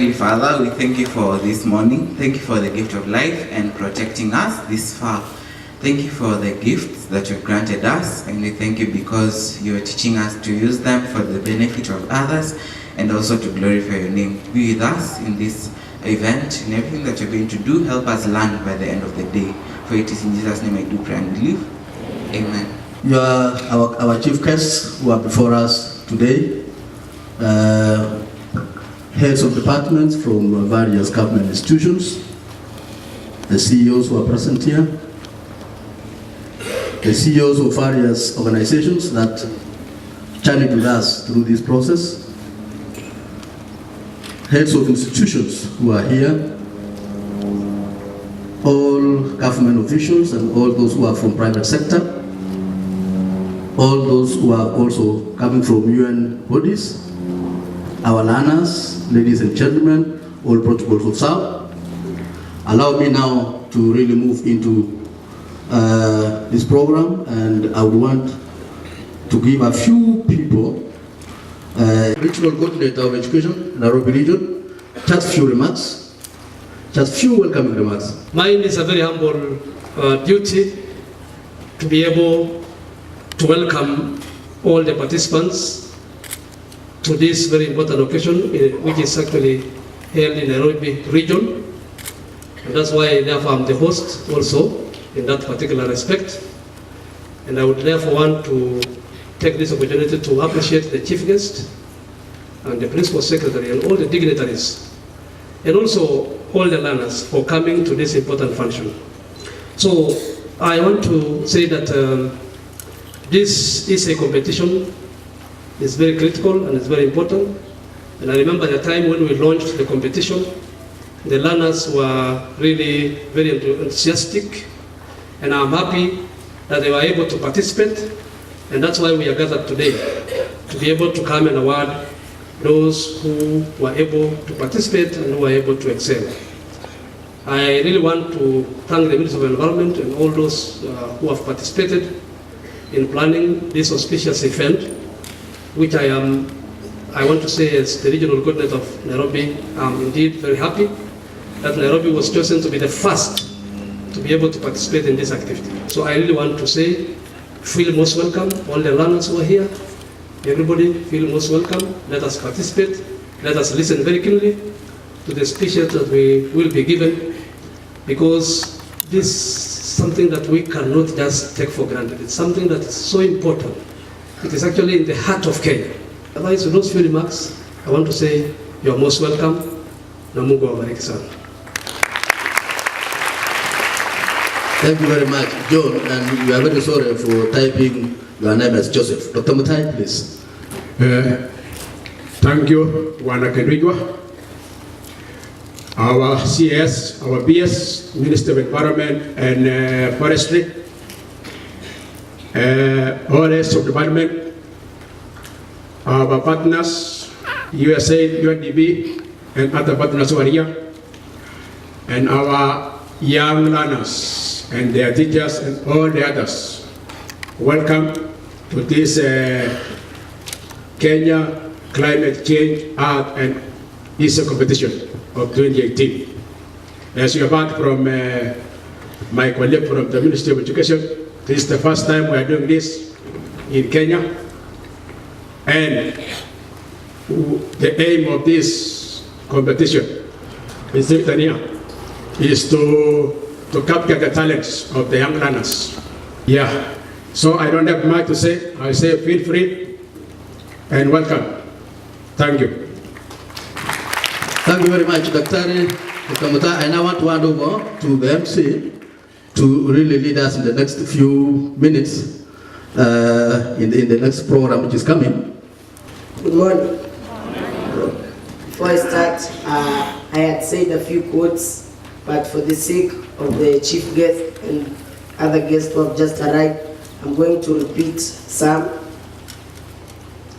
Heavenly Father, we thank you for this morning. Thank you for the gift of life and protecting us this far. Thank you for the gifts that you've granted us, and we thank you because you're teaching us to use them for the benefit of others and also to glorify your name. Be with us in this event and everything that you're going to do. Help us learn by the end of the day. For it is in Jesus' name I do pray and believe. Amen. You are our chief guests who are before us today. Heads of departments from various government institutions, the CEOs who are present here, the CEOs of various organizations that journeyed with us through this process, heads of institutions who are here, all government officials and all those who are from private sector, all those who are also coming from UN bodies, our learners, ladies and gentlemen, all protocols observed. Allow me now to really move into this program, and I would want to give a few people, Regional Coordinator of Education, Nairobi Region, just few remarks, just few welcoming remarks. Mine is a very humble duty to be able to welcome all the participants to this very important occasion, which is actually held in Nairobi Region. And that's why, therefore, I'm the host also in that particular respect. And I would therefore want to take this opportunity to appreciate the chief guest and the principal secretary and all the dignitaries and also all the learners for coming to this important function. So I want to say that this is a competition. It's very critical and it's very important. And I remember the time when we launched the competition, the learners were really very enthusiastic, and I'm happy that they were able to participate, and that's why we are gathered today, to be able to come and award those who were able to participate and who were able to excel. I really want to thank the Ministry of Environment and all those who have participated in planning this auspicious event, which I want to say, as the regional coordinator of Nairobi, I'm indeed very happy that Nairobi was chosen to be the first to be able to participate in this activity. So I really want to say, feel most welcome, all the learners who are here, everybody feel most welcome. Let us participate, let us listen very keenly to the speeches that we will be given, because this is something that we cannot just take for granted. It's something that is so important. It is actually in the heart of Kenya. Otherwise, with those few remarks, I want to say you are most welcome. Na Mungu awabariki sana. Thank you very much, John, and we are very sorry for typing your name as Joseph. Dr. Mutai, please. Thank you, Wana Kenrijwa. Our CS, our BS, Minister of Environment and Forestry, all heads of department, our partners, USA, UNDP, and other partners who are here, and our young learners and their teachers and all the others. Welcome to this Kenya Climate Change Art and Essay Competition of 2018. As you have heard from my colleague from the Ministry of Education, this is the first time we are doing this in Kenya. And the aim of this competition is to capture the talents of the young learners. Yeah, so I don't have much to say. I say feel free and welcome. Thank you. Thank you very much, Dr. Mutai. I now want to hand over to the MC to really lead us in the next few minutes in the next program which is coming. Good morning. Before I start, I had said a few quotes, but for the sake of the chief guest and other guests who have just arrived, I'm going to repeat some.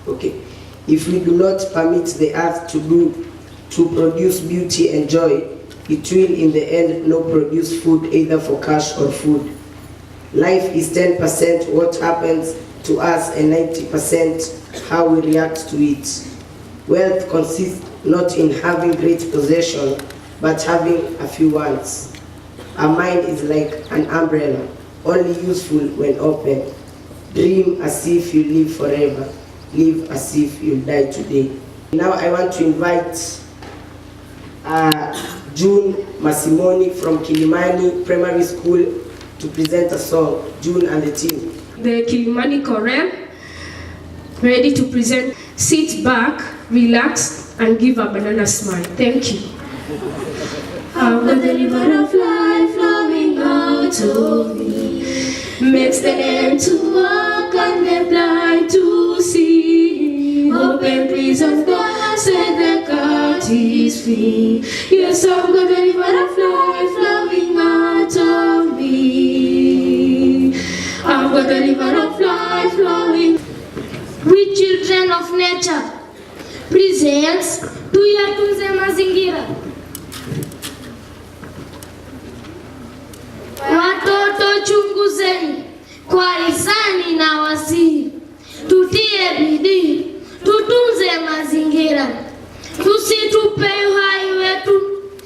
Okay. If we do not permit the earth to produce beauty and joy, it will in the end not produce food either for cash or food. Life is 10% what happens to us and 90% how we react to it. Wealth not in having great possession, but having a few wants. A mind is like an umbrella, only useful when open. Dream as if you live forever. Live as if you die today. Now I want to invite June Masimoni from Kilimani Primary School to present a song. June and the team. The Kilimani Chorale, ready to present. Sit back, relax, and give a banana smile. Thank you. I've got the river of life flowing out of me, makes the lame to walk and the blind to see. Open prison doors, set the captives free. Yes, I've got the river of life flowing out of me. I've got the river of life flowing. We children of nature presents tuyatunze mazingira. Watoto chunguzeni kwa hisani na wasihi, tutie bidii, tutunze mazingira, tusitupe uhai wetu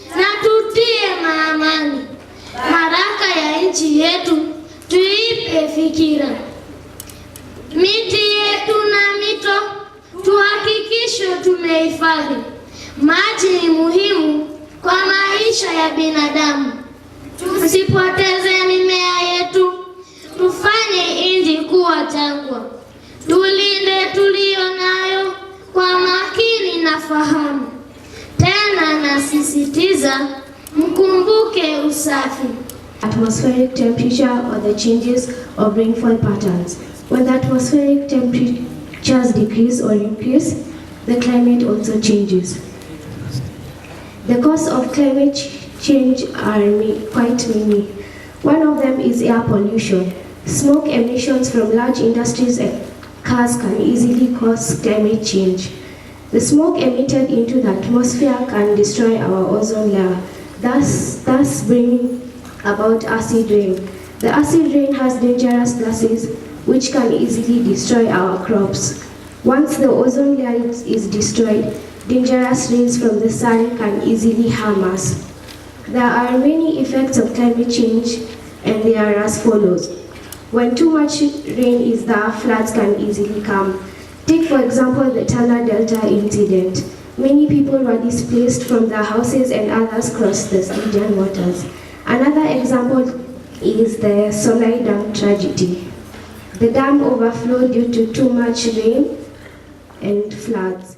na tutie maamani. Baraka ya nchi yetu tuipe fikira. Miti yetu na mito tuhakikishe tumehifadhi. Maji ni muhimu kwa maisha ya binadamu. Tusipoteze mimea yetu, tufanye nchi kuwa jangwa. Tulinde tulio nayo kwa makini na fahamu. Tena nasisitiza, mkumbuke usafi. Atmospheric temperature or the changes of rainfall patterns. When the atmospheric temperatures decrease or increase, the climate also changes. The cause of climate change are quite many. One of them is air pollution. Smoke emissions from large industries and cars can easily cause climate change. The smoke emitted into the atmosphere can destroy our ozone layer, thus bringing about acid rain. The acid rain has dangerous gases which can easily destroy our crops. Once the ozone layer is destroyed, dangerous rays from the sun can easily harm us. There are many effects of climate change, and they are as follows. When too much rain is there, floods can easily come. Take for example the Tana Delta incident. Many people were displaced from their houses and others crossed the Stygian waters. Another example is the Solai Dam tragedy. The dam overflowed due to too much rain and floods.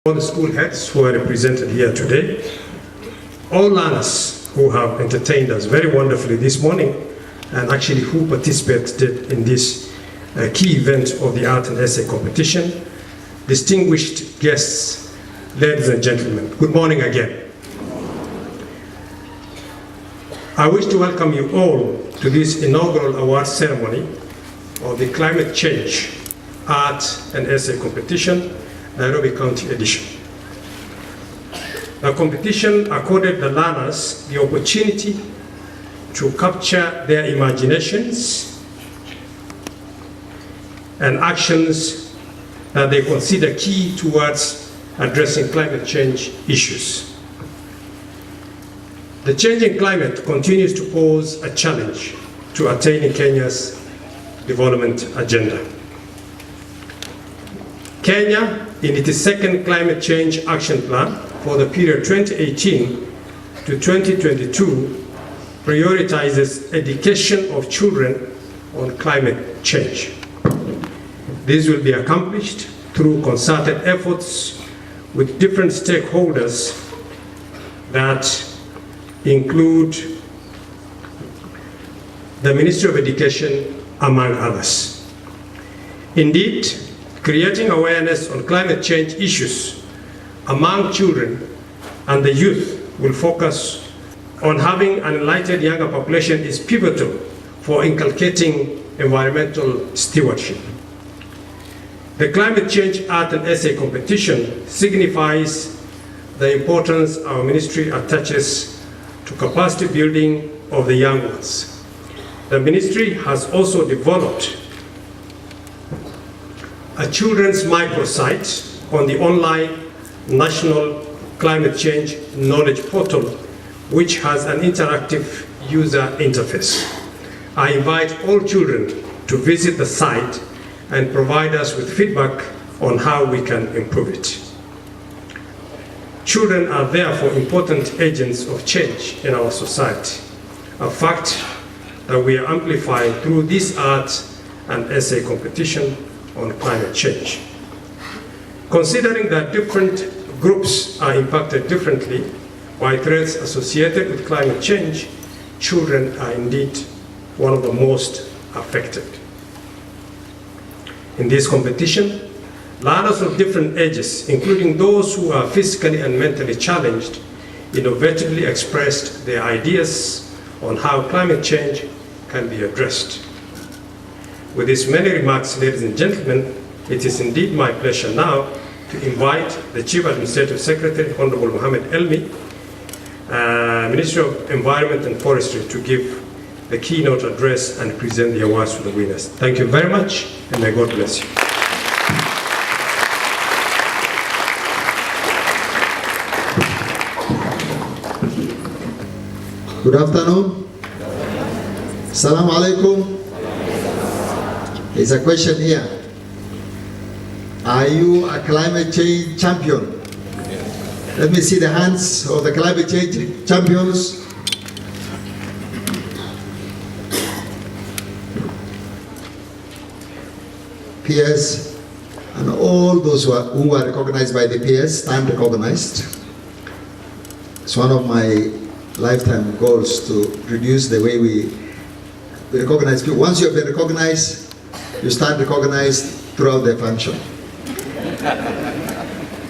All the school heads who are represented here today, all learners who have entertained us very wonderfully this morning, and actually who participated in this key event of the art and essay competition, distinguished guests, ladies and gentlemen, good morning again. I wish to welcome you all to this inaugural award ceremony of the Climate Change Art and Essay Competition, Nairobi County edition. The competition accorded the learners the opportunity to capture their imaginations and actions that they consider key towards addressing climate change issues. The changing climate continues to pose a challenge to attaining Kenya's development agenda. Kenya, in its second climate change action plan for the period 2018 to 2022, prioritizes education of children on climate change. This will be accomplished through concerted efforts with different stakeholders that include the Ministry of Education, among others. Indeed, creating awareness on climate change issues among children and the youth will focus on having an enlightened younger population is pivotal for inculcating environmental stewardship. The Climate Change Art and Essay Competition signifies the importance our ministry attaches to capacity building of the young ones. The ministry has also developed a children's microsite on the online National Climate Change Knowledge Portal, which has an interactive user interface. I invite all children to visit the site and provide us with feedback on how we can improve it. Children are therefore important agents of change in our society, a fact that we are amplifying through this art and essay competition on climate change. Considering that different groups are impacted differently by threats associated with climate change, children are indeed one of the most affected. In this competition, learners of different ages, including those who are physically and mentally challenged, innovatively expressed their ideas on how climate change can be addressed. With these many remarks, ladies and gentlemen, it is indeed my pleasure now to invite the Chief Administrative Secretary, Honorable Mohammed Elmi, Minister of Environment and Forestry, to give the keynote address and present the awards to the winners. Thank you very much, and may God bless you. Good afternoon. Assalamu alaikum. There's a question here. Are you a climate change champion? Let me see the hands of the climate change champions. Peers, and all those who are recognized by the peers, stand recognized. It's one of my lifetime goals to reduce the way we recognize people. Once you have been recognized, you stand recognized throughout the function.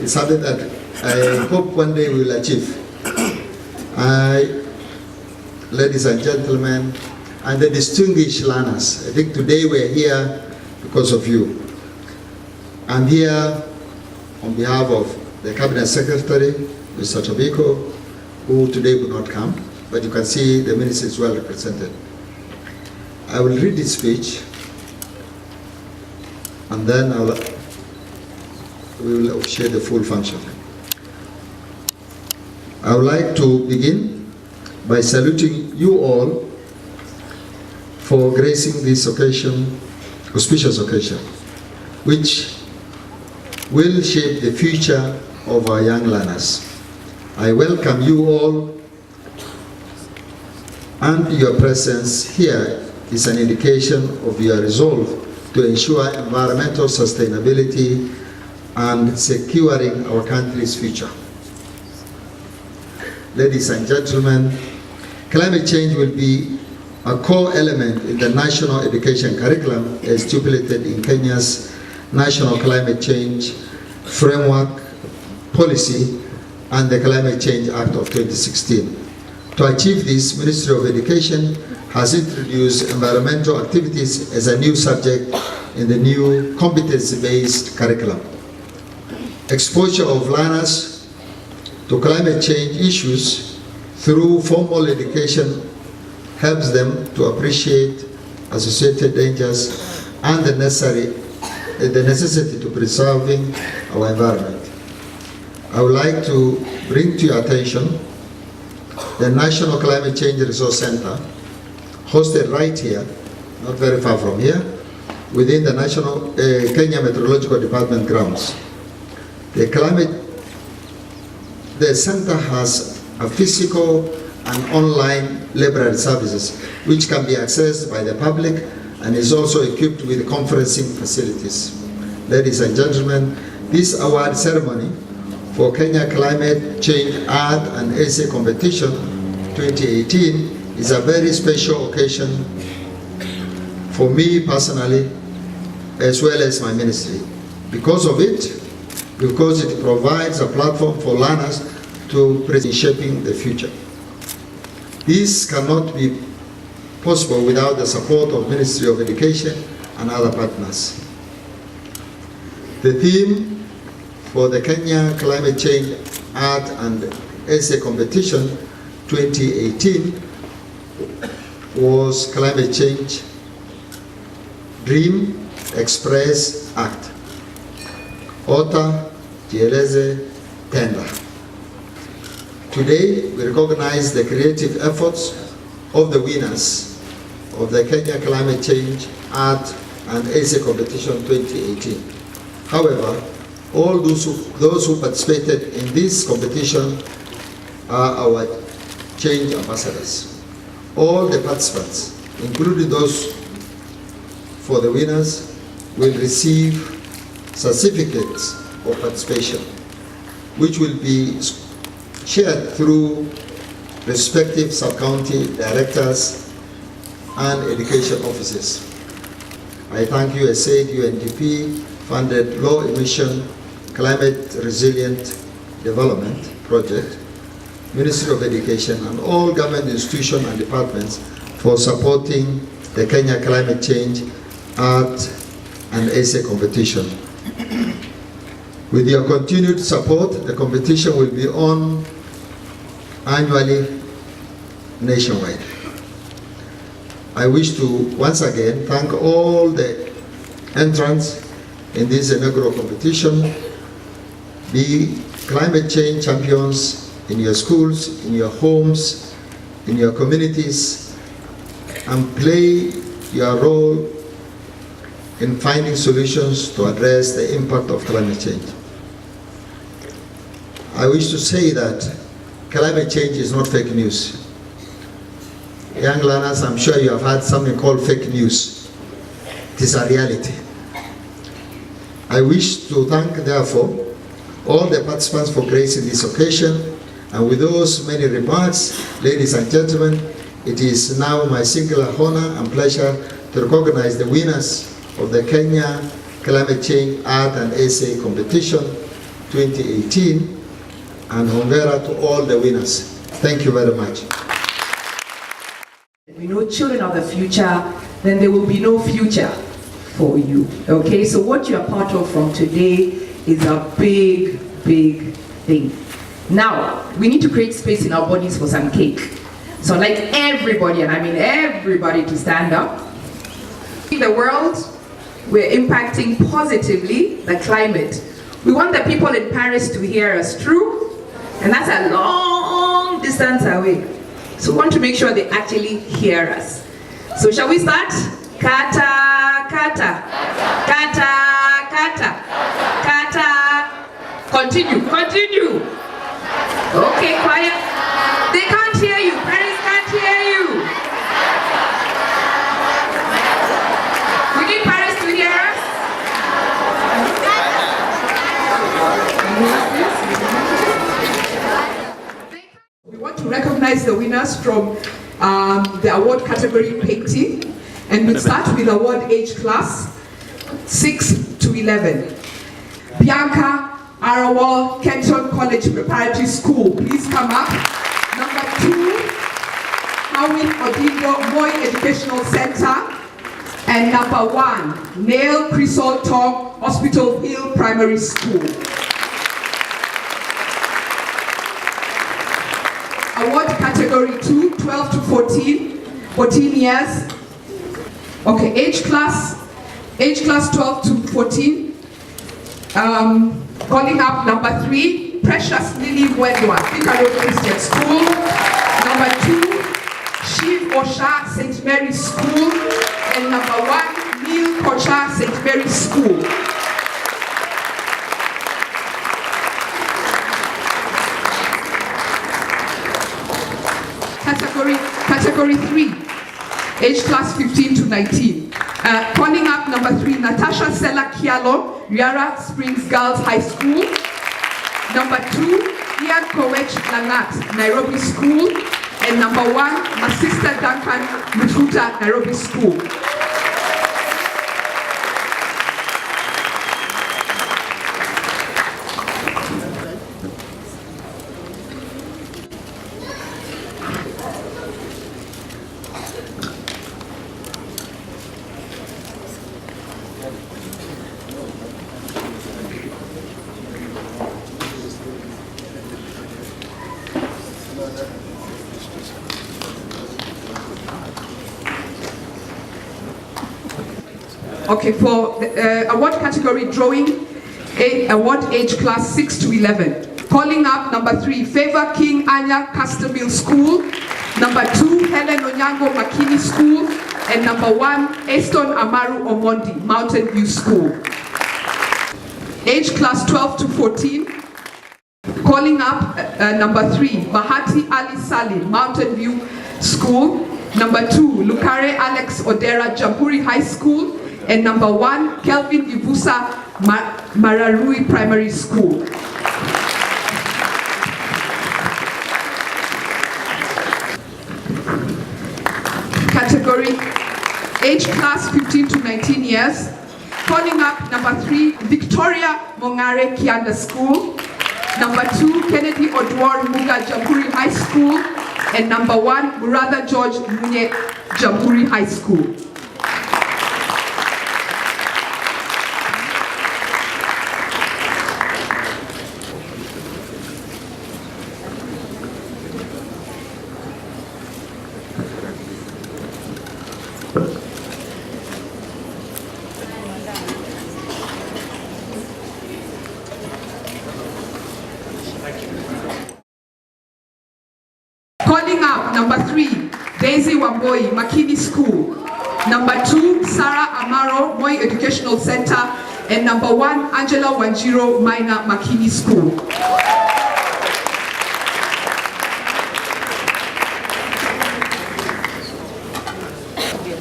It's something that I hope one day we will achieve. Ladies and gentlemen, and the distinguished learners, I think today we're here because of you. I'm here on behalf of the Cabinet Secretary, Mr. Tobiko, who today will not come, but you can see the minister is well represented. I will read his speech, and then we will officiate the full function. I would like to begin by saluting you all for gracing this occasion, auspicious occasion, which will shape the future of our young learners. I welcome you all, and your presence here is an indication of your resolve to ensure environmental sustainability and securing our country's future. Ladies and gentlemen, climate change will be a core element in the national education curriculum as stipulated in Kenya's National Climate Change Framework Policy and the Climate Change Act of 2016. To achieve this, Ministry of Education has introduced environmental activities as a new subject in the new competency-based curriculum. Exposure of learners to climate change issues through formal education helps them to appreciate associated dangers and the necessity to preserving our environment. I would like to bring to your attention the National Climate Change Resource Center, hosted right here, not very far from here, within the National Kenya Meteorological Department grounds. The center has a physical and online library services which can be accessed by the public and is also equipped with conferencing facilities. Ladies and gentlemen, this award ceremony for Kenya Climate Change Art and Essay Competition 2018 is a very special occasion for me personally as well as my ministry. Because it provides a platform for learners to present shaping the future. This cannot be possible without the support of Ministry of Education and other partners. The theme for the Kenya Climate Change Art and Essay Competition 2018 was Climate Change, Dream, Express, Act. Author, Jieleze, Tenda. Today, we recognize the creative efforts of the winners of the Kenya Climate Change Art and Essay Competition 2018. However, all those who participated in this competition are our change ambassadors. All the participants, including those for the winners, will receive certificates of participation, which will be shared through respective sub-county directors and education offices. I thank USAID, UNDP funded low emission climate resilient development project, Ministry of Education and all government institutions and departments for supporting the Kenya Climate Change Art and Essay Competition. With your continued support, the competition will be on annually nationwide. I wish to once again thank all the entrants in this inaugural competition. Be climate change champions in your schools, in your homes, in your communities, and play your role in finding solutions to address the impact of climate change. I wish to say that climate change is not fake news. Young learners, I'm sure you have heard something called fake news. It is a reality. I wish to thank, therefore, all the participants for gracing this occasion. And with those many remarks, ladies and gentlemen, it is now my singular honor and pleasure to recognize the winners of the Kenya Climate Change Art and Essay Competition 2018, and hongera to all the winners. Thank you very much. We know children are the future, then there will be no future for you. Okay, so what you're part of from today is a big, big thing. Now, we need to create space in our bodies for some cake. So I'd like everybody, and I mean everybody, to stand up. In the world, we're impacting positively the climate. We want the people in Paris to hear us true, and that's a long distance away. So we want to make sure they actually hear us. So shall we start? Kata, kata, kata, kata, kata. Continue, continue. Okay, quiet. They can't hear you. Paris can't hear you. We need Paris to hear us. We want to recognize the winners from the award category painting, and we'll start with award age class 6 to 11. Bianca Arawal, Kenton College Preparatory School, please come up. Number 2, Howin Odigo Moi Educational Center. And number 1, Neil Crisol Tong Hospital Hill Primary School. Award category 2, 12 to 14 years. Okay, age class 12 to 14. Calling up number 3, Precious Lily Wedwa, Thika Road Christian School. Number 2, Shiv Osha St. Mary's School. And number 1, Neil Kocha, St. Mary's School. Category 3, age class 15 to 19. Calling up number 3, Natasha Sela Kialo, Riara Springs Girls High School. Number 2, Ian Kowech Langat, Nairobi School. And number 1, my sister Duncan Mututa, Nairobi School. Okay, for the award category drawing, award age class 6 to 11. Calling up number 3, Favor King Anya Casterville School. Number 2, Helen Onyango Makini School. And number 1, Aston Amaru Omondi, Mountain View School. Age class 12 to 14. Calling up number 3, Bahati Ali Salim, Mountain View School. Number 2, Lukare Alex Odera, Jamhuri High School. And number 1, Kelvin Ivusa Mararui Primary School. Category, age class 15 to 19 years. Calling up number 3, Victoria Mongare Kianda School. Number 2, Kennedy Odwar Muga Jamhuri High School. And number 1, Murada George Munye Jamhuri High School. Calling up number 3, Daisy Wamboi, Makini School. Number 2, Sarah Amaro, Moi Educational Center. And number 1, Angela Wanjiro, Minor, Makini School.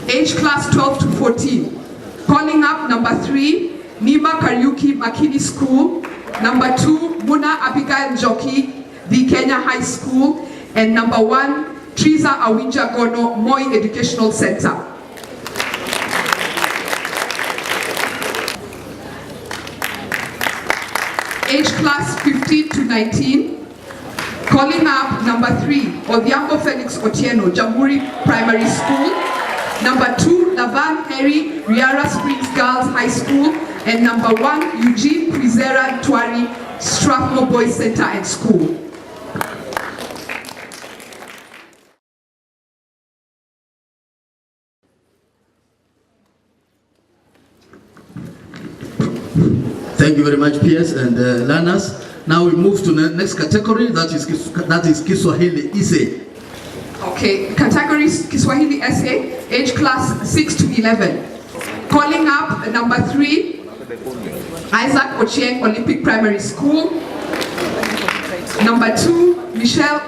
Age class 12 to 14. Calling up number 3, Nima Kariuki, Makini School. Number 2, Muna Abigail Njoki, the Kenya High School. And number 1, Triza Awinja Gono, Moi Educational Center. Age class 15 to 19. Calling up number 3, Odhiambo Felix Otieno, Jamhuri Primary School. Number 2, Lavan Harry, Riara Springs Girls High School. And number 1, Eugene Quizera Twari, Strathmore Boys Center and School. Thank you very much, PS and learners. Now we move to the next category, that is Kiswahili Essay. Okay, category Kiswahili Essay, age class 6 to 11. Calling up number 3, Isaac Ochieng Olympic Primary School. Number 2, Michelle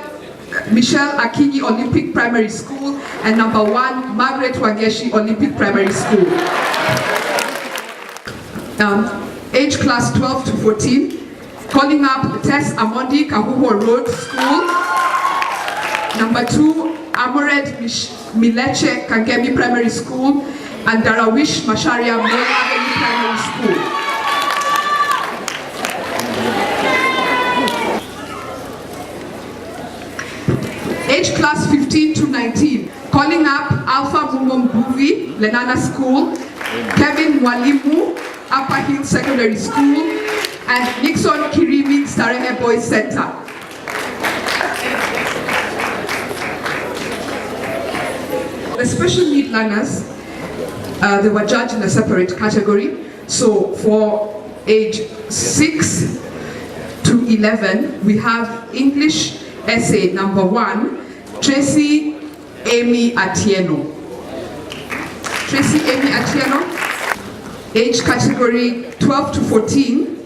Akinyi Olympic Primary School. And number 1, Margaret Wangeshi Olympic Primary School. Age class 12 to 14. Calling up Tess Amondi Kahuho Road School. Number 2, Amored Mileche Kangemi Primary School. And Darawish Masharia Moi Avenue Primary School. Age class 15 to 19. Calling up Alpha Mumombuvi, Lenana School. Kevin Mwalimu, Upper Hill Secondary School. And Nixon Kirimi Starehe Boys Center. The special need learners, they were judged in a separate category. So for age 6 to 11, we have English essay number 1, Tracy Amy Atieno. Tracy Amy Atieno. age category 12 to 14.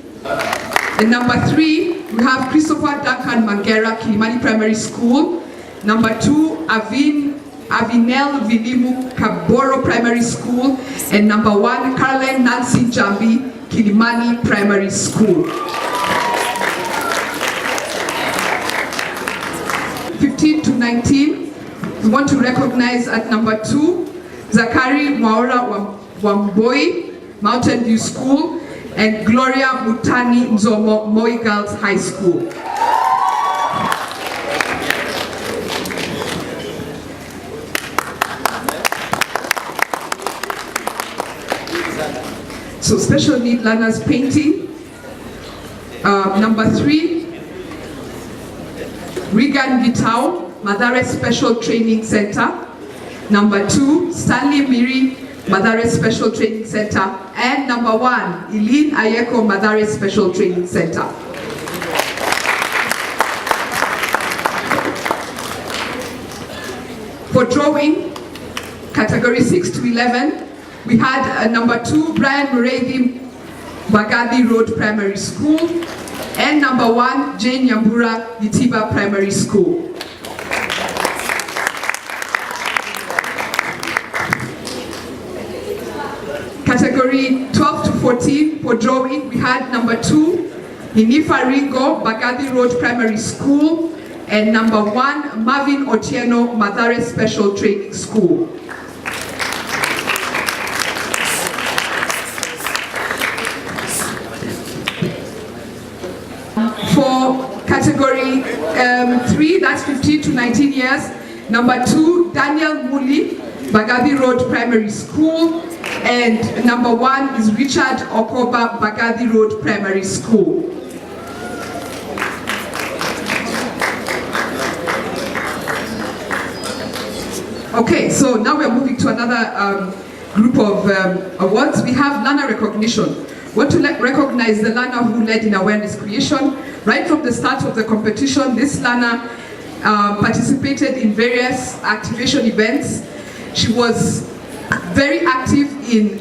And number 3, we have Christopher Duncan Mangera, Kilimani Primary School. Number 2, Avinel Vilimu Kaboro Primary School. And number 1, Caroline Nancy Jambi, Kilimani Primary School. 15 to 19, we want to recognize at number 2, Zakari Mwaura Wamboi, Mountain View School, and Gloria Mutani Nzomo, Moi Girls High School. So special need learners painting. Number 3, Regan Gitao, Madare Special Training Center. Number 2, Stanley Miri, Madare Special Training Center. And number 1, Eileen Ayeko, Madare Special Training Center. For drawing, category 6 to 11, we had number 2, Brian Muredi, Bagadi Road Primary School, and number 1, Jane Yambura, Yitiba Primary School. Category 12 to 14, for drawing, we had number 2, Hinifa Ringo, Bagadi Road Primary School, and number 1, Marvin Otieno, Madare Special Training School. For category 3, that's 15 to 19 years, number 2, Daniel Muli, Bagadi Road Primary School, and number 1 is Richard Okoba, Bagadi Road Primary School. Okay, so now we're moving to another group of awards. We have learner recognition. We want to recognize the learner who led in awareness creation. Right from the start of the competition, this learner participated in various activation events. She was very active in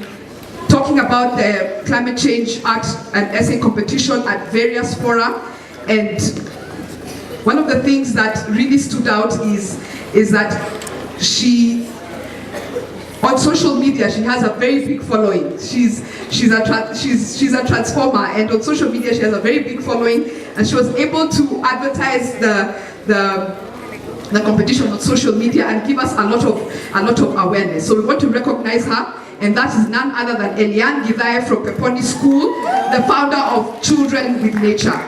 talking about the Climate Change Art and Essay competition at various fora. And one of the things that really stood out is that she, on social media, she has a very big following. She's a transformer, and on social media she has a very big following, and she was able to advertise the competition on social media and give us a lot of awareness. So we want to recognize her, and that is none other than Eliane Gidhaya from Peponi School, the founder of Children with Nature.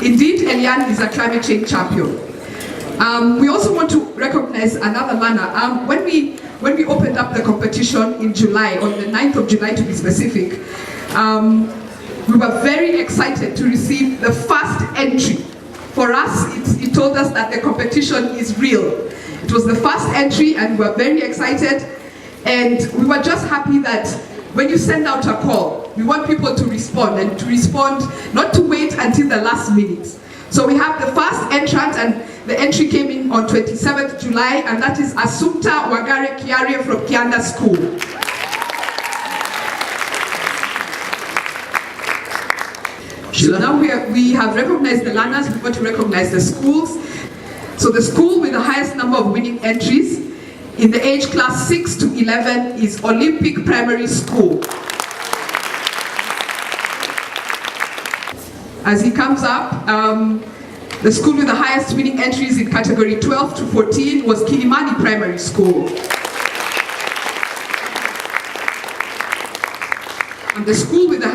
Indeed, Eliane is a climate change champion. We also want to recognize another learner. When we opened up the competition in July, on the 9th of July to be specific, we were very excited to receive the first entry. For us, it told us that the competition is real. It was the first entry, and we were very excited. And we were just happy that when you send out a call, we want people to respond, and to respond, not to wait until the last minute. So we have the first entrant, and the entry came in on 27th July, and that is Assumpta Wagare Kiarie from Kianda School. So now we have recognized the learners. We want to recognize the schools. So the school with the highest number of winning entries in the age class 6 to 11 is Olympic Primary School. As he comes up, the school with the highest winning entries in category 12 to 14 was Kilimani Primary School. And the school with the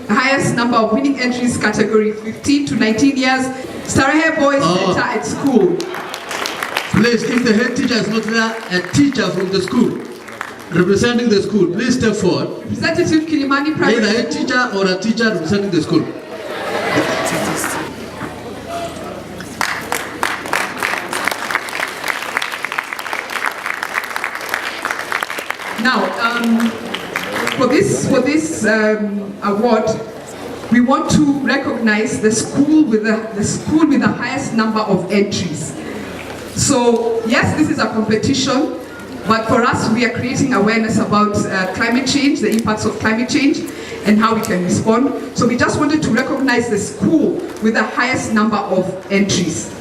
highest number of winning entries, category 15 to 19 years, Starehe Boys Center at school. Please, if the head teacher is not there, a teacher from the school, representing the school, please step forward. Representative Kilimani Primary School. Either a teacher or a teacher representing the school. Now, for this award, we want to recognize the school with the highest number of entries. So yes, this is a competition, but for us, we are creating awareness about climate change, the impacts of climate change, and how we can respond. So we just wanted to recognize the school with the highest number of entries.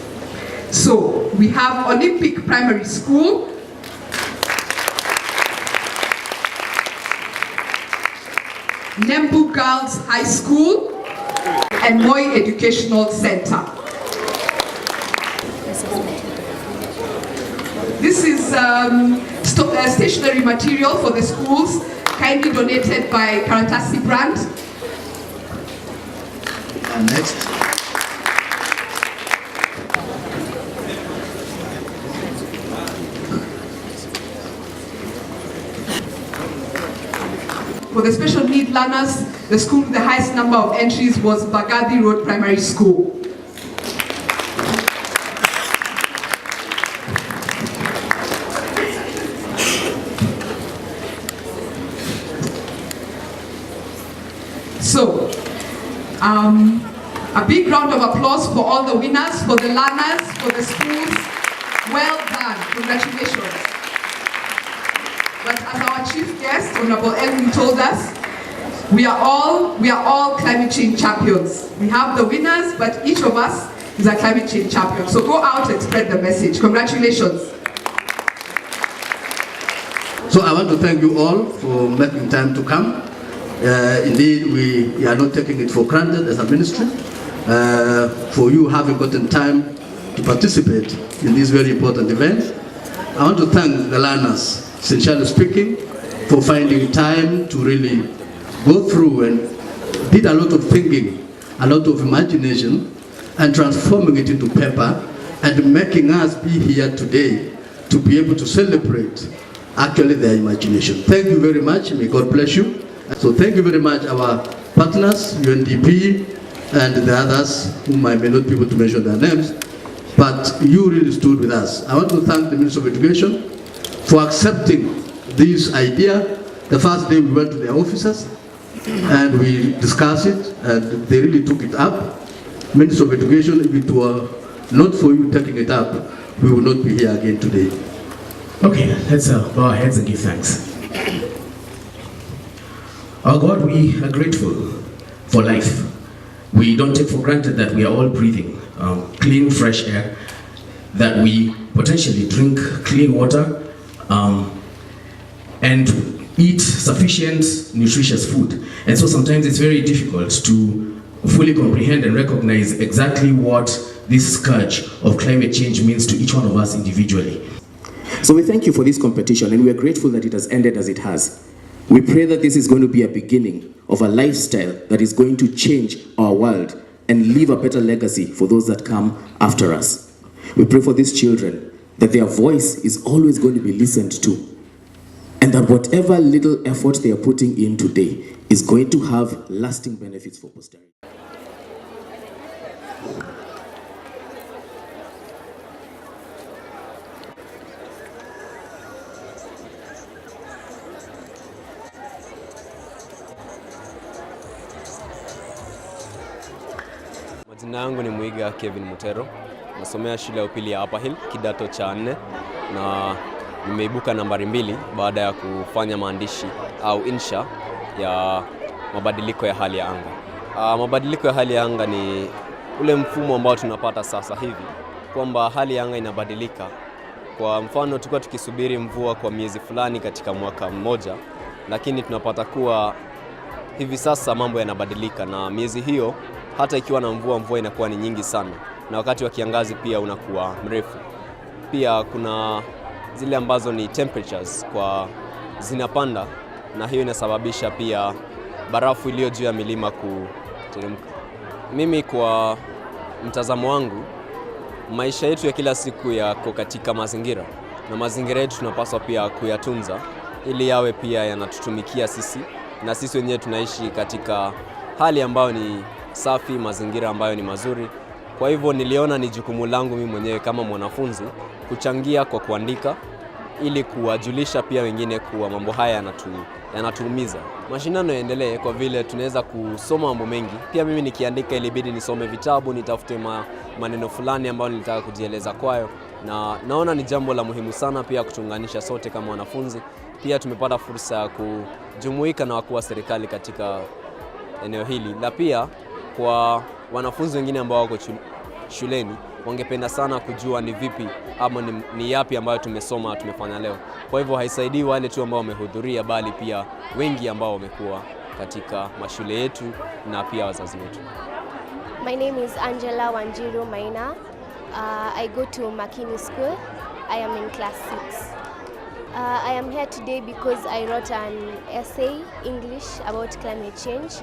So we have Olympic Primary School, Nembu Girls High School, and Moi Educational Center. This is stationery material for the schools, kindly donated by Karatasi brand. And next. For the special need learners, the school with the highest number of entries was Bagadi Road Primary School. So, a big round of applause for all the winners, for the learners, for the schools. Well done, congratulations. But as our chief guest, Honorable Elwin, told us, we are all climate change champions. We have the winners, but each of us is a climate change champion. So go out and spread the message. Congratulations. So I want to thank you all for making time to come. Indeed, we are not taking it for granted as a ministry, for you having gotten time to participate in this very important event. I want to thank the learners, sincerely speaking, for finding time to really go through and did a lot of thinking, a lot of imagination, and transforming it into paper and making us be here today to be able to celebrate actually their imagination. Thank you very much. May God bless you. So thank you very much, our partners, UNDP, and the others, whom I may not be able to mention their names, but you really stood with us. I want to thank the Minister of Education for accepting this idea. The first day we went to their offices, and we discussed it, and they really took it up. Minister of Education, if it were not for you taking it up, we would not be here again today. Okay, let's bow our heads and give thanks. Our God, we are grateful for life. We don't take for granted that we are all breathing clean, fresh air, that we potentially drink clean water, and eat sufficient, nutritious food. And so sometimes it's very difficult to fully comprehend and recognize exactly what this scourge of climate change means to each one of us individually. So we thank you for this competition, and we are grateful that it has ended as it has. We pray that this is going to be a beginning of a lifestyle that is going to change our world and leave a better legacy for those that come after us. We pray for these children, that their voice is always going to be listened to, and that whatever little effort they are putting in today is going to have lasting benefits for posterity. Majina yangu ni Muiga Kevin Mutero, nasomea shule ya upili ya Upper Hill, kidato cha 4, na nimeibuka nambari 2 baada ya kufanya maandishi au insha ya mabadiliko ya hali ya anga. Mabadiliko ya hali ya anga ni ule mfumo ambao tunapata sasa hivi, kwamba hali ya anga inabadilika. Kwa mfano, tulikuwa tukisubiri mvua kwa miezi fulani katika mwaka mmoja, lakini tunapata kuwa hivi sasa mambo yanabadilika, na miezi hiyo hata ikiwa na mvua inakuwa ni nyingi sana, na wakati wa kiangazi pia unakuwa mrefu. Pia kuna zile ambazo ni temperatures kwa zinapanda, na hiyo inasababisha pia barafu iliyo juu ya milima kuteremka. Mimi kwa mtazamo wangu, maisha yetu ya kila siku yako katika mazingira, na mazingira yetu tunapaswa pia kuyatunza ili yawe pia yanatutumikia sisi, na sisi wenyewe tunaishi katika hali ambayo ni safi, mazingira ambayo ni mazuri. Kwa hivyo niliona ni jukumu langu mimi mwenyewe kama mwanafunzi kuchangia kwa kuandika ili kuwajulisha pia wengine kuwa mambo haya yanatuumiza. Mashindano yaendelee kwa vile tunaweza kusoma mambo mengi. Pia mimi nikiandika ilibidi nisome vitabu, nitafute maneno fulani ambayo nilitaka kujieleza kwayo, na naona ni jambo la muhimu sana pia kutuunganisha sote kama wanafunzi. Pia tumepata fursa ya kujumuika na wakuu wa serikali katika eneo hili. Na pia kwa wanafunzi wengine ambao wako shuleni, wangependa sana kujua ni vipi ama ni yapi ambayo tumefanya leo. Kwa hivyo haisaidii wale tu ambao wamehudhuria, bali pia wengi ambao wamekuwa katika mashule yetu na pia wazazi wetu. My name is Angela Wanjiru Maina. I go to Makini School. I am in class 6. I am here today because I wrote an essay, English, about climate change,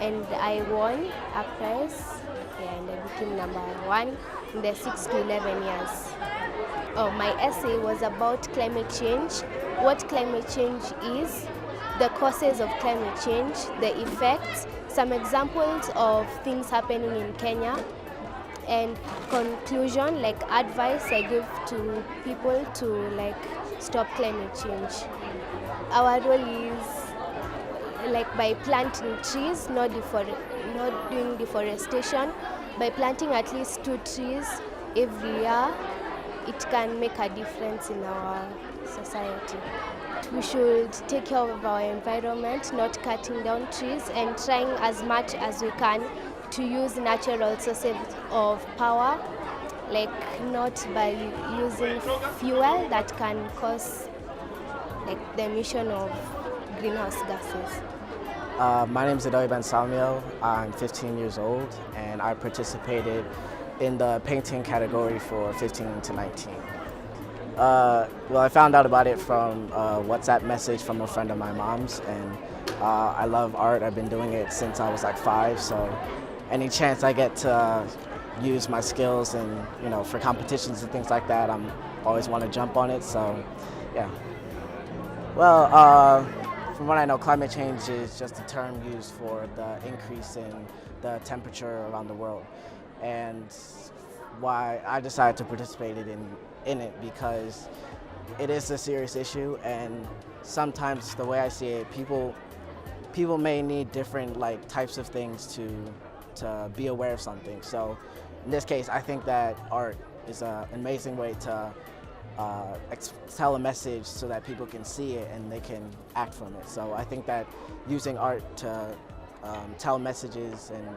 and I won a prize, and I became number 1 in the 6 to 11 years. My essay was about climate change, what climate change is, the causes of climate change, the effects, some examples of things happening in Kenya, and conclusion, like advice I give to people to stop climate change. Our role is by planting trees, not doing deforestation. By planting at least 2 trees every year, it can make a difference in our society. We should take care of our environment, not cutting down trees, and trying as much as we can to use natural sources of power, not by using fuel that can cause the emission of greenhouse gases. My name is Adoy Samuel. I'm 15 years old, and I participated in the painting category for 15 to 19. Well, I found out about it from a WhatsApp message from a friend of my mom's, and I love art. I've been doing it since I was 5, so any chance I get to use my skills and, for competitions and things like that, I'm always want to jump on it, so yeah. Well, from what I know, climate change is just a term used for the increase in the temperature around the world. And why I decided to participate in it because it is a serious issue, and sometimes the way I see it, people may need different types of things to be aware of something. So in this case, I think that art is an amazing way to tell a message so that people can see it and they can act from it. So I think that using art to tell messages and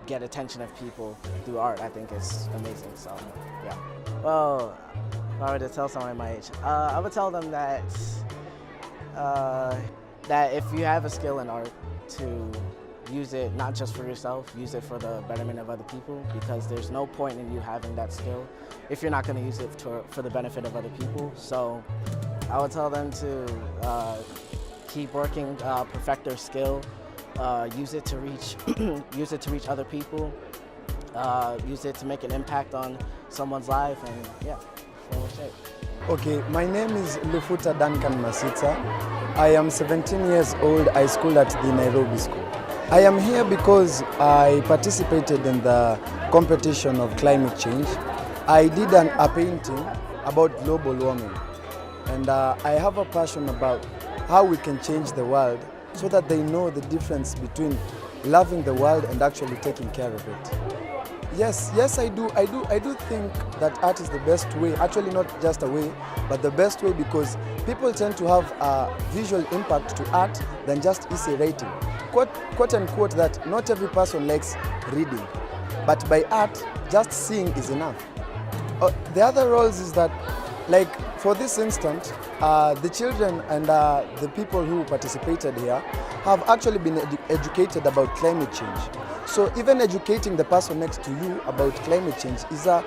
get attention of people through art, I think is amazing. So yeah. Well, if I were to tell someone my age, I would tell them that that if you have a skill in art, to use it not just for yourself, use it for the betterment of other people, because there's no point in you having that skill if you're not going to use it for the benefit of other people. So I would tell them to keep working, perfect their skill, use it to reach other people, use it to make an impact on someone's life, and yeah, shape. Okay, my name is Lufuta Duncan Masita. I am 17 years old. I schooled at the Nairobi School. I am here because I participated in the competition of climate change. I did a painting about global warming, and I have a passion about how we can change the world so that they know the difference between loving the world and actually taking care of it. Yes, I do think that art is the best way, actually not just a way, but the best way, because people tend to have a visual impact to art than just essay writing. Quote unquote that not every person likes reading, but by art, just seeing is enough. The other roles is that, for this instance, the children and the people who participated here have actually been educated about climate change. So even educating the person next to you about climate change is a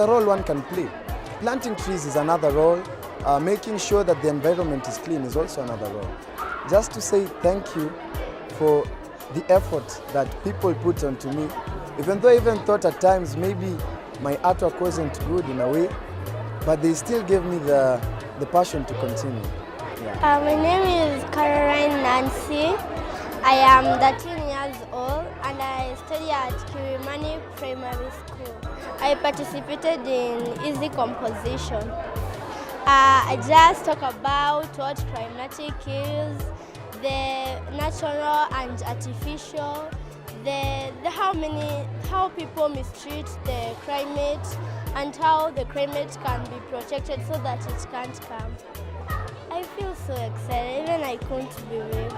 role one can play. Planting trees is another role. Making sure that the environment is clean is also another role. Just to say thank you for the effort that people put onto me, even though I even thought at times maybe my artwork wasn't good in a way, but they still gave me the passion to continue. Yeah. My name is Caroline Nancy. I am 13 years old and I study at Kirimani Primary School. I participated in easy composition. I just talk about what climatic is, the natural and artificial, how people mistreat the climate, and how the climate can be protected so that it can't come. I feel so excited, even I couldn't believe.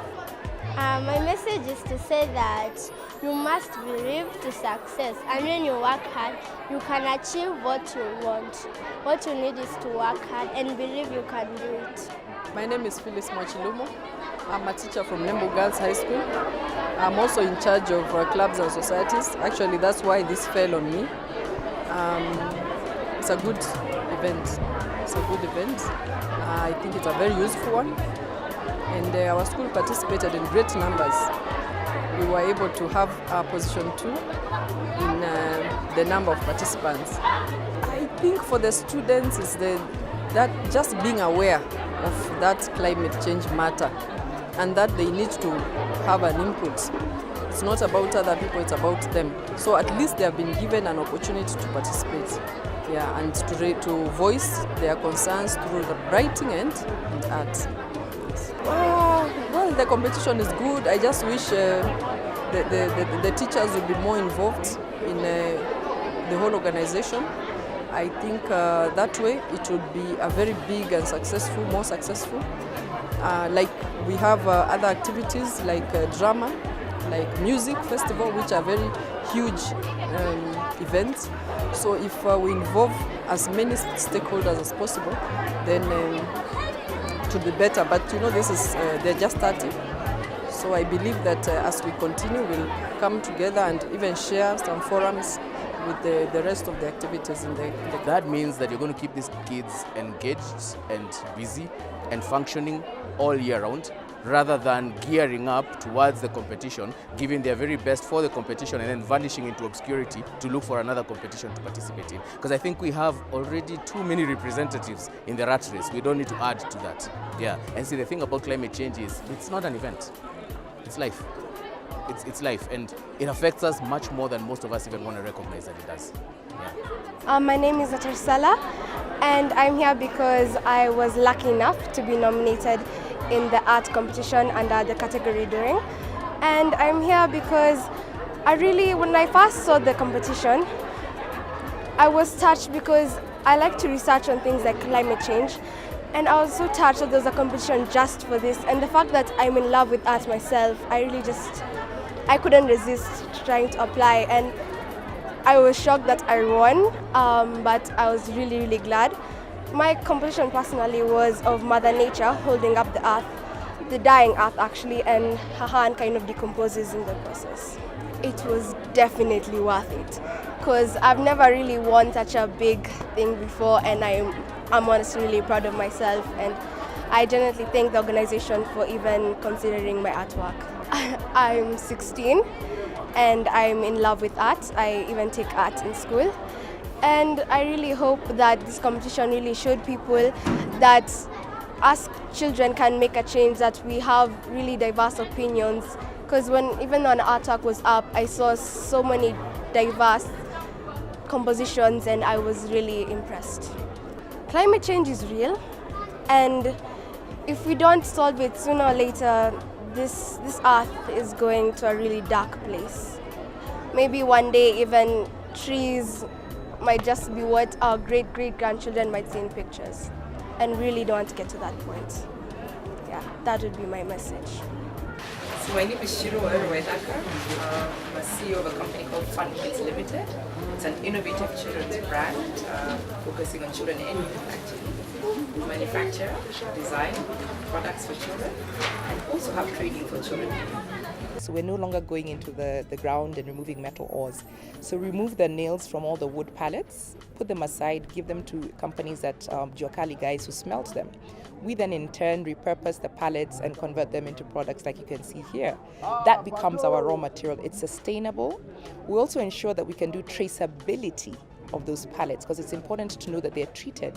My message is to say that you must believe to success, and when you work hard, you can achieve what you want. What you need is to work hard and believe you can do it. My name is Phyllis Mochilumo. I'm a teacher from Nembo Girls High School. I'm also in charge of clubs and societies. Actually, that's why this fell on me. It's a good event. I think it's a very useful one. And our school participated in great numbers. We were able to have position 2 in the number of participants. I think for the students is that just being aware of that climate change matter, and that they need to have an input. It's not about other people, it's about them. So at least they have been given an opportunity to participate, and to voice their concerns through the writing and art. Well, the competition is good. I just wish the teachers would be more involved in the whole organization. I think that way it would be a very big and more successful. Like we have other activities like drama, like music festival, which are very huge events. So if we involve as many stakeholders as possible, then it will be better. But this is they're just starting. So I believe that as we continue, we'll come together and even share some forums with the rest of the activities in the That means that you're going to keep these kids engaged and busy and functioning all year round, rather than gearing up towards the competition, giving their very best for the competition and then vanishing into obscurity to look for another competition to participate in. Because I think we have already too many representatives in the rat race. We don't need to add to that. And see, the thing about climate change is it's not an event. It's life. It's life, and it affects us much more than most of us even want to recognize that it does. My name is Atarsala, and I'm here because I was lucky enough to be nominated in the art competition under the category Doing. And I'm here because when I first saw the competition, I was touched because I like to research on things like climate change. And I was so touched that there's a competition just for this. And the fact that I'm in love with art myself, I couldn't resist trying to apply. And I was shocked that I won, but I was really, really glad. My competition personally was of Mother Nature holding up the earth, the dying earth actually, and her hand kind of decomposes in the process. It was definitely worth it, because I've never really won such a big thing before, and I'm honestly really proud of myself, and I genuinely thank the organization for even considering my artwork. I'm 16 and I'm in love with art. I even take art in school. And I really hope that this competition really showed people that us children can make a change, that we have really diverse opinions. Because even when artwork was up, I saw so many diverse compositions and I was really impressed. Climate change is real, and if we don't solve it sooner or later, this earth is going to a really dark place. Maybe one day even trees might just be what our great-great-grandchildren might see in pictures, and really don't want to get to that point. That would be my message. So my name is Shiro Erwedaka. I'm a CEO of a company called Fun Kids Limited. It's an innovative children's brand focusing on children and youth actually. We manufacture, design products for children, and also have training for children. So we're no longer going into the ground and removing metal ores. So remove the nails from all the wood pallets, put them aside, give them to companies that Juakali guys who smelt them. We then in turn repurpose the pallets and convert them into products like you can see here. That becomes our raw material. It's sustainable. We also ensure that we can do traceability of those pallets, because it's important to know that they're treated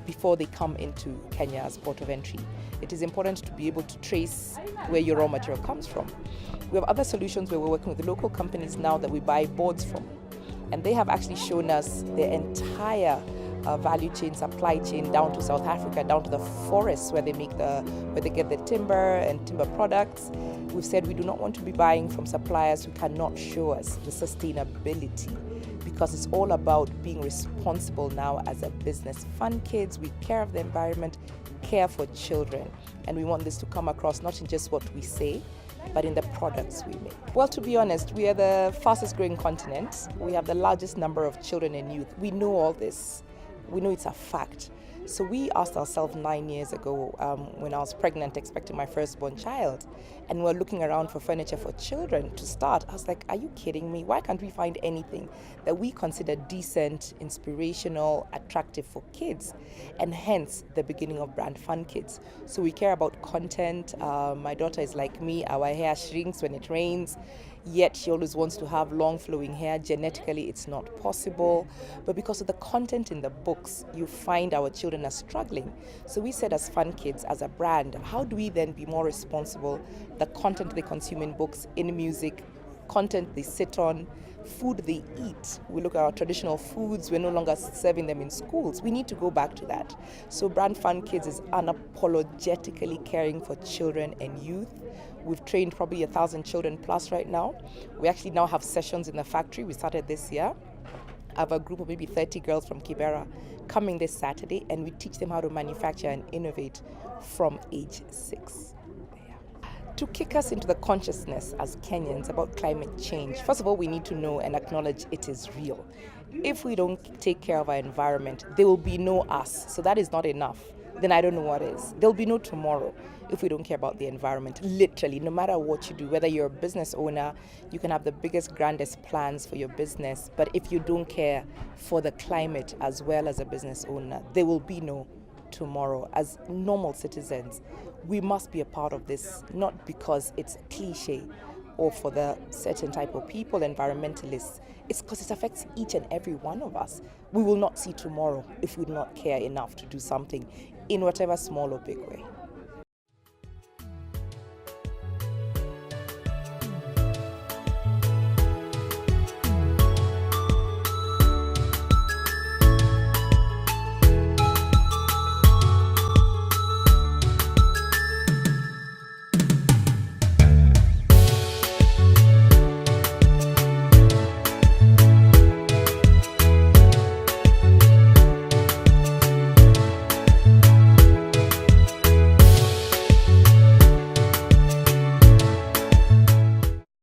before they come into Kenya's port of entry. It is important to be able to trace where your raw material comes from. We have other solutions where we're working with the local companies now that we buy boards from, and they have actually shown us their entire value chain, supply chain, down to South Africa, down to the forests where they get the timber and timber products. We've said we do not want to be buying from suppliers who cannot show us the sustainability, because it's all about being responsible now as a business. Fund kids, we care of the environment, care for children, and we want this to come across not in just what we say, but in the products we make. Well, to be honest, we are the fastest growing continent. We have the largest number of children and youth. We know all this. We know it's a fact. So we asked ourselves 9 years ago, when I was pregnant, expecting my firstborn child, and we were looking around for furniture for children to start. I was like, are you kidding me? Why can't we find anything that we consider decent, inspirational, attractive for kids? And hence the beginning of Brand Fun Kids. So we care about content. My daughter is like me. Our hair shrinks when it rains, yet she always wants to have long flowing hair. Genetically, it's not possible. But because of the content in the books, you find our children are struggling. So we said, as Fun Kids, as a brand, how do we then be more responsible? The content they consume in books, in music, content they sit on, food they eat. We look at our traditional foods, we're no longer serving them in schools. We need to go back to that. So Brand Fun Kids is unapologetically caring for children and youth. We've trained probably 1,000 children plus right now. We actually now have sessions in the factory. We started this year. I have a group of maybe 30 girls from Kibera coming this Saturday, and we teach them how to manufacture and innovate from age 6. To kick us into the consciousness as Kenyans about climate change, first of all, we need to know and acknowledge it is real. If we don't take care of our environment, there will be no us. So that is not enough. Then I don't know what is. There'll be no tomorrow if we don't care about the environment. Literally, no matter what you do, whether you're a business owner, you can have the biggest, grandest plans for your business, but if you don't care for the climate as well as a business owner, there will be no tomorrow. As normal citizens, we must be a part of this, not because it's a cliche or for the certain type of people, environmentalists. It's because it affects each and every one of us. We will not see tomorrow if we do not care enough to do something in whatever small or big way.